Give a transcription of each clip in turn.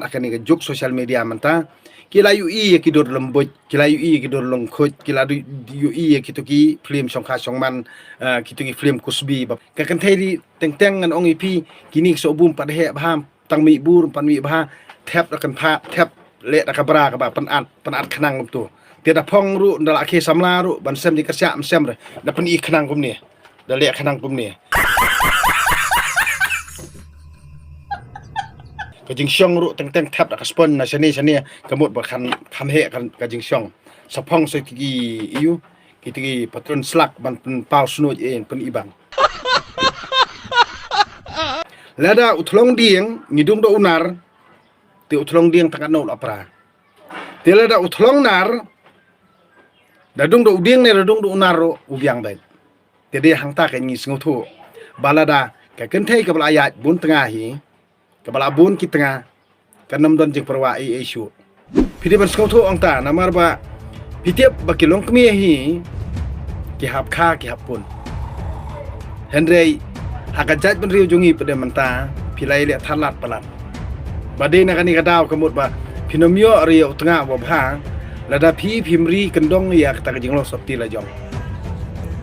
akan ni juk social media manta kila yu i ki dor lembut kila yu i ki dor longkhut kila yu i ki tu ki film songkha songman ki tu ki film kusbi bab ka kan thei di teng ngan ong ipi kini so bum pad he bham tang mi bur pan mi bha thep akan pha thep le ka bra ka ba pan at khnang tu tiada phong ru ndala ke samla ru ban sem di kasya sem re da pan i khnang kum ni da le khnang kum ni ka jing syong ru teng thap da ka spon na sani kamut ba khan kham he kan ka jing syong sapong se ki iu ki ti patron slak ban pau snu en pen ibang lada uthlong dieng ngidung do unar ti uthlong dieng takat no apra ti lada uthlong nar dadung do udieng ne dadung do unar ro ubyang bai ti de hang ta ka ngi sngu thu balada ka ken thei ka bal ayat bun tengah hi kabala bun ki tengah kanam don jing perwa isu pidi ban skau thu ong ta namar ba pitiap bakilong kmi hi ki hap kha ki hapun henrei hakajat ban riu jungi pada menta pilai le thalat palat bade na kani kadaw kamut ba pinomio riu tengah wa bha lada phi phimri kendong ya kata jing lo sopti la jong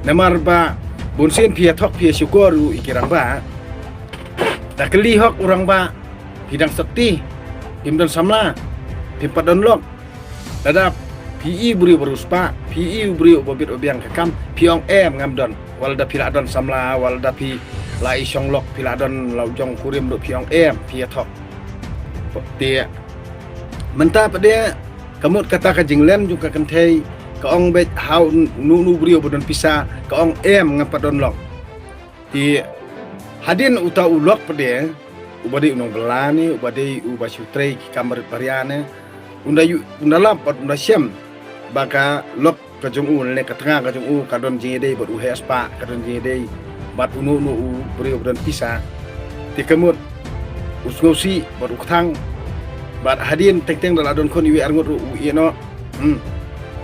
namar ba bunsin pia thok pia syukur ikirang ba tak keli hok orang ba hidang sakti imdan samla tempat download ada PI beri beruspa PI beri obit obiang kakam piong ngamdon walda piladon samla walda pi lai songlok piladon laujong kurim do piong pia thok dia menta pada kamut kata ka jinglen juga kenthei ka ong bet hau nu beri obodon pisa ka ong ngapadon lok di hadin uta ulok pada ubadi unong belani ubadi ubasutrei ki kamar pariane undala pat undasyam baka lok ka jungu le ka tengah ka jungu ka don jingede bot uhespa ka don jingede bat unu beri obodon pisa ti kamut usgosi bot uktang bat hadin teng dal adon kon iwi arngut no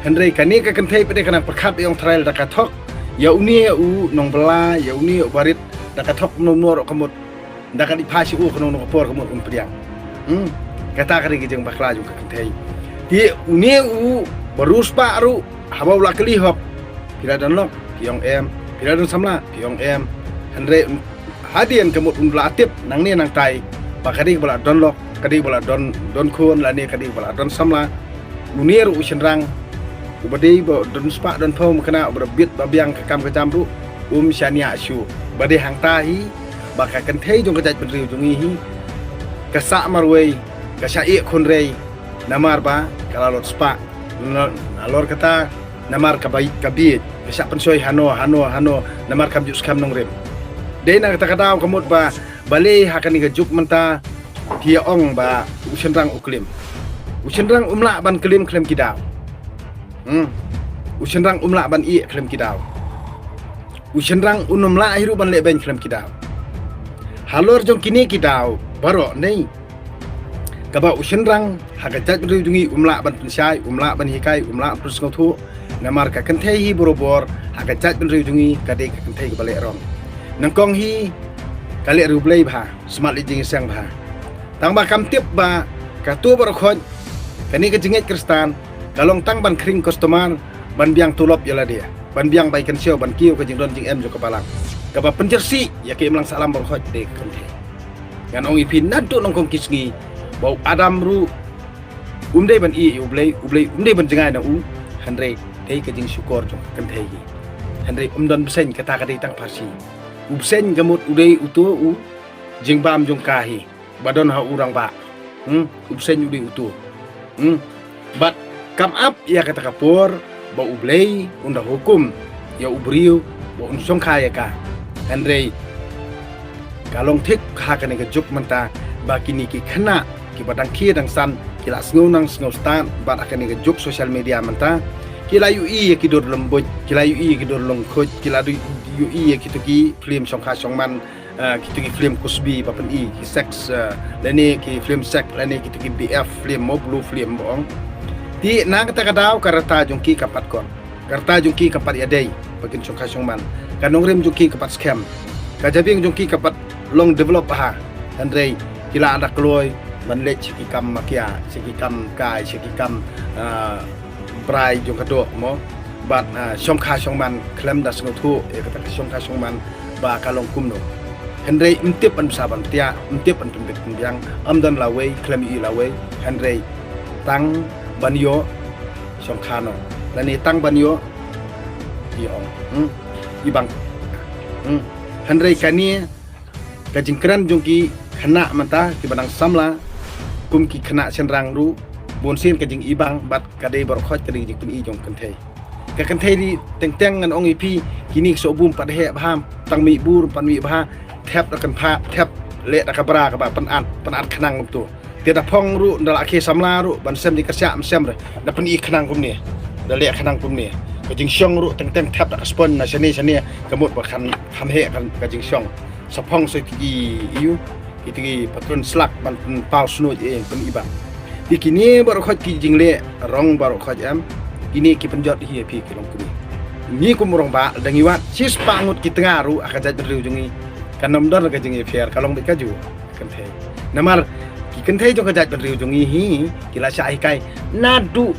henrei kani ka kenthei pada kana perkhat yang trail da ka thok ya uni nong bela ya uni barit dak thok nomor kamut dak di phasi kono no por kamut priang kata kari kijeng bakla juga kenthei ti uni barus pa ru habaw la kali hop pila dan lok piong pila dan samla piong andre hadian kamut undla atip nang ni nang tai pakadi bala don lok kadi bala don khon la ni kadi bala don samla uni ru usenrang ubadi bo don spa don phom kana berbit babiang kakam kecam ru syania syu bade hang tahi baka kan thei jong kajat penriu jongi hi kasak marwei kasai khon rei namar ba kalalot spa nalor kata namar kabai kabit kasak pensoi hano namar kam jus kam nong rem deina kata kadaw kamut ba bale hakan ni juk menta dia ong ba usenrang uklim usenrang umla ban klim kidaw usenrang umla ban i klim kidaw usenrang unumla hiru ban le ben klam kidaw halor jong kini kidaw baro nei kaba usenrang hagajat rujungi umla ban pensai umla ban hikai umla terus ngotu namar ka kenthei hi borobor hagajat ban rujungi kade ka kenthei ka bale rom nangkong hi kale rublei bha smart lijing sang bha tang ba kam tip ba ka tu baro khon kani ka jinget kristan kalong tang ban kring customer ban biang tulop yala dia ban biang bai kan sio ban kiu ka jing don jing jo kabalang ka ba penjersi ya ke melang salam berkhot de kente kan ong ipin nadu nong kong kisngi bau adam ru umdei ban i ublei umdei ban jengai na hanre dei ka jing syukur jo kente gi hanre umdon besen kata ka dei tang parsi ubsen gamut udei utu jing bam jong kahi badon ha urang ba ubsen udei utu bat come up ya kata kapur ba ublei unda hukum ya ubriu ba unsong kaya ka andre kalong thik ha ka ne juk menta ba kini ki khana ki badang khi dang san kila sngo stan ba ka ne juk social media menta kila yu ki dor lembut kila yu ki dor long khoj kila yu ki tu ki film songkha songman ki tu ki film kusbi ba pen ki sex lene ki film sex lene ki tu ki bf film mo blue film bong di nang kata kadaw karata jungki kapat kon karta jungki kapat yadai bakin songkha songman kanong rem jungki kapat scam kajabing jungki kapat long develop ha andre kila ada kloy มันเล็กชิกิกรรมมาเกียชิกิกรรมกายชิกิกรรมปลายจงกระโดดมอบัดช่องคาช่องมันเคลมดัสงทูเอกตักช่องคาช่องมันบากาลงคุมโนHenry intip an saban tia intip an tumbek tumbiang amdan lawe klem I lawe Henry tang banyo song khano lani tang banyo iong ibang Henry kani kajingkran jongki khana manta ki banang samla kum ki khana senrang ru bonsin kajing ibang bat kadai bar khoj kadai jing pun I jong kanthe ka kanthe di teng ngan ong ipi kini so bum pad he bham tang mi bur pan mi bhaแทบกันพาแทบเละตะกบรากับปันอัดขนังตัวเดี๋ยวพองรู้ดละเคสำลารู้บันเซมดิกระชะมันเซมเลยแล้วปันอีขนังกุมเนี่ยเดี๋ยวเละขนังกุมเนี่ยก็จึงช่องรู้ตั้งแทบตะกสปอนนะชนีกระหมดว่าคันเหกันก็จึงช่องสะพองสุดอีที่ปัตตุนสลักมันเป่าสนุกเองเป็นอีบังที่กินนี้บริโภคจริงเละร้องบริโภคกินนี้กินเป็นยอดเฮียพี่กินลงกุมนี่กุมรองบะดังนี้ว่าชิสปังุดกิตงารู้อาจจะเร็วจงนี้kan nomdor ka jing fair kalong de kaju kan thai namar ki kan thai jong ka jat riu jong hi kila sai kai nadu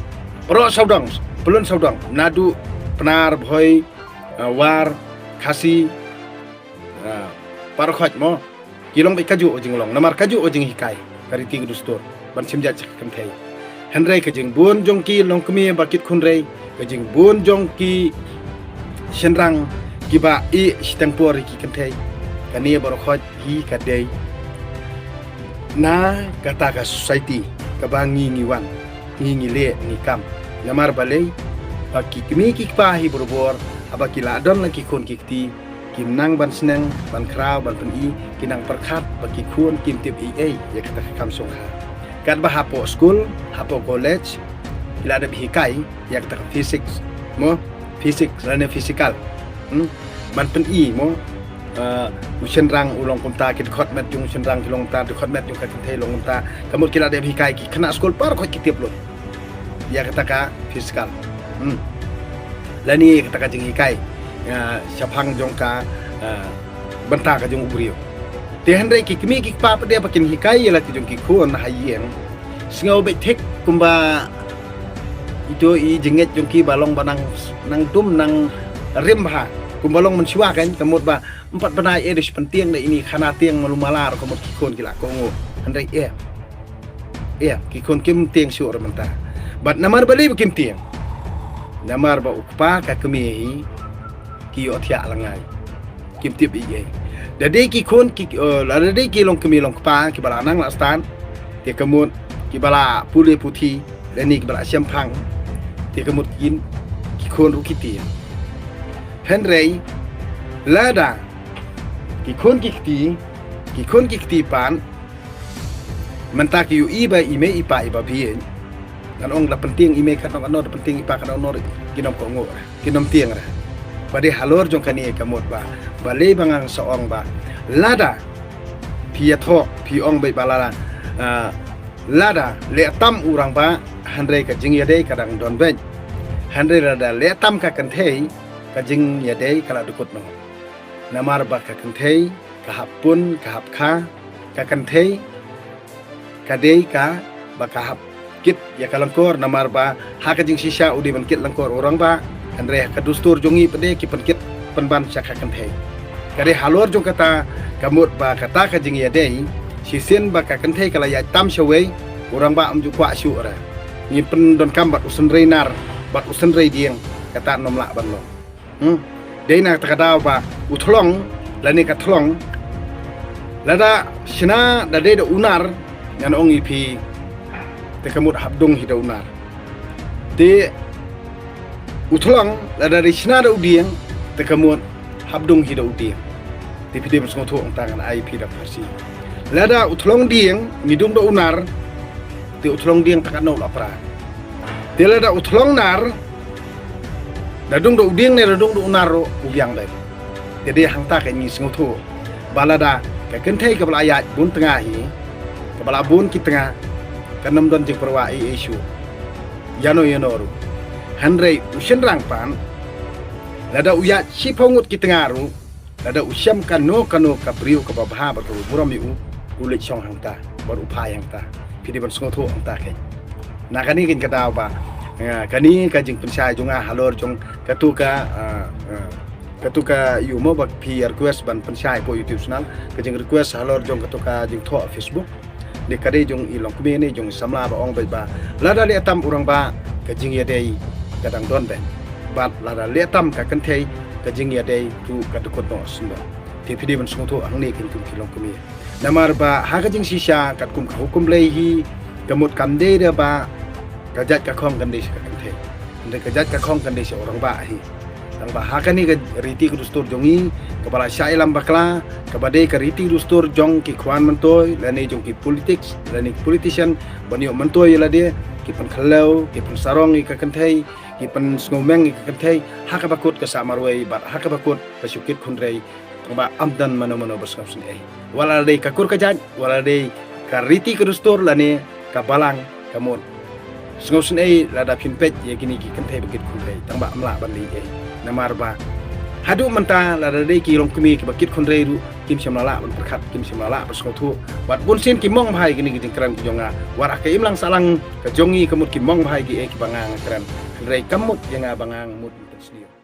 ro saudang belun saudang nadu penar bhoi war khasi par khoj mo kilong de kaju jing long namar kaju jing hi kai kari ting du store ban sim jat kan thai henrei ka jing bun jong ki long kmi bakit khun rei ka jing bun jong ki senrang ki ba I sitang por ki kan thai kani borokhot hi kadai na kata ka society ka bangi ngiwan ngi le ni kam namar balai baki kimi ki pa hi borobor abaki la don la ki kon ki ti kim nang ban seneng ban kraw ban pen I kinang perkhat baki khun kim tip I ya kata kam song ha kat ba hapo school hapo college ila da bi kai ya kata physics mo physics rane physical ban pen I mo usen rang ulong kumta kit khot met jung usen rang kilong ta de khot met jung ka thei long kumta kamut kila de hi kai ki khana school par khot kitip lo ya kata ka physical lani kata ka jing hi kai chapang jong ka banta ka jung ubrio te handai ki kimi ki pa de pakin hi kai la ki jung ki khon ha yeng singau be thek kumba itu I jenget jung ki balong banang nang tum nang rim ha kumbalong mensiwa kan kamut ba empat benai edis penting deh ini karena tiang malumalar kamut kikon kila kongo handai kikon kim tiang syur menta bat namar bali bikin tiang namar ba ukpa ka kemi ki otia langai kim tip I dade kikon dade ki long kemi long kpa ki bala nang la stan ti kamut ki bala pule puthi dan ni ki bala siampang ti kamut kin kikon ru kiti Henry lada kikon kikti pan mentak yu iba ime ipa iba bien kan ong la penting ime kan ong penting ipa kan ong kinom ko ngo kinom tiang ra bade halor jong kani kamot ba bale bangang soong ba lada pia tho pi ong be balala lada le tam urang ba Henry ka jing yade kadang don ben Henry lada le tam ka kan thei ka jing yade kala dukut no namar ba ka kan thei ka hapun ka hapkha ka kan thei ka dei ka ba ka hap kit ya kalangkor namar ba ha ka jing sisa udi ban kit langkor orang ba Henry ka dustur jongi pede ki pen kit penban saka kan thei ka de halor jong kata kamut ba kata ka jing yade sisen ba ka kan thei kala ya tam shawei orang ba amju kwa syu ra ni pen don kam bat usen reinar bat usen rei dieng kata nom la ban lo dei na takadaw ba uthlong lani ka thlong lada sina da de unar ngan ong ipi te kamut habdung hi da unar te uthlong lada de sina da udieng te kamut habdung hi da udieng te pide masong thu ong tangan IP da farsi lada uthlong dieng midung da unar te uthlong dieng takano la pra te lada uthlong nar dadung do uding ne dadung do unaro ubyang dai jadi hang ta ka ni singu thu balada ka ken thei ka bala ayat bun tengah hi ka bala bun ki tengah ka nam don jik perwa isu yano ru Henry usen rang pan lada uya si pongut ki tengah ru lada usyam kano ka priu ka babha ba tu buram yu ulit song hang ta baru upaya yang ta pidi ban sungo tho ta ke na kani kin kata ba kani ka jing pensai junga halor jong katuka yu mo bak pi request ban pensai po YouTube channel ka jing request halor jong katuka jing tho Facebook de kade jong ilong kumi ni jong samla ba ong ba lada le tam urang ba ka jing ya dei kadang don ben bat lada le tam ka kan thei ka jing ya dei tu katukot no sunda ti pidi ban sungo tho ang ni kin kum kilong kumi namar ba ha ka jing sisha kat kum hukum lehi kamut kamde dia ba kajat ka khong kan dei ka kan thei de kajat ka khong kan dei se orang ba hi tang ba ha ka ni ka riti ku dustur jongi kepala syai lam bakla kabade ka riti dustur jong ki khwan mantoy lani jong ki politics lani politician banyo mantoy la dia ki pan khalau ki pan sarong ka kan thei ki pan snowmeng ka kan thei ha ka bakut ka samarwai ba ha ka bakut pasukit khunrei ba amdan mano basngam sin ai wala dei ka kur ka jan wala dei ka riti ku dustur lani ka balang kamon sngau sin ai lada pinpet ye gini ki kan thei bakit khunrei tang ba amla ban li ai namar ba hadu manta lada dei ki long kumi ki bakit khunrei ru kim samala ban perkhat kim samala basngau thu wat bun sin ki mong bhai gini ki kran ki jonga war ka imlang salang ka jongi kamut ki mong bhai ki e ki bangang kran rei kamut yang bangang mut sendiri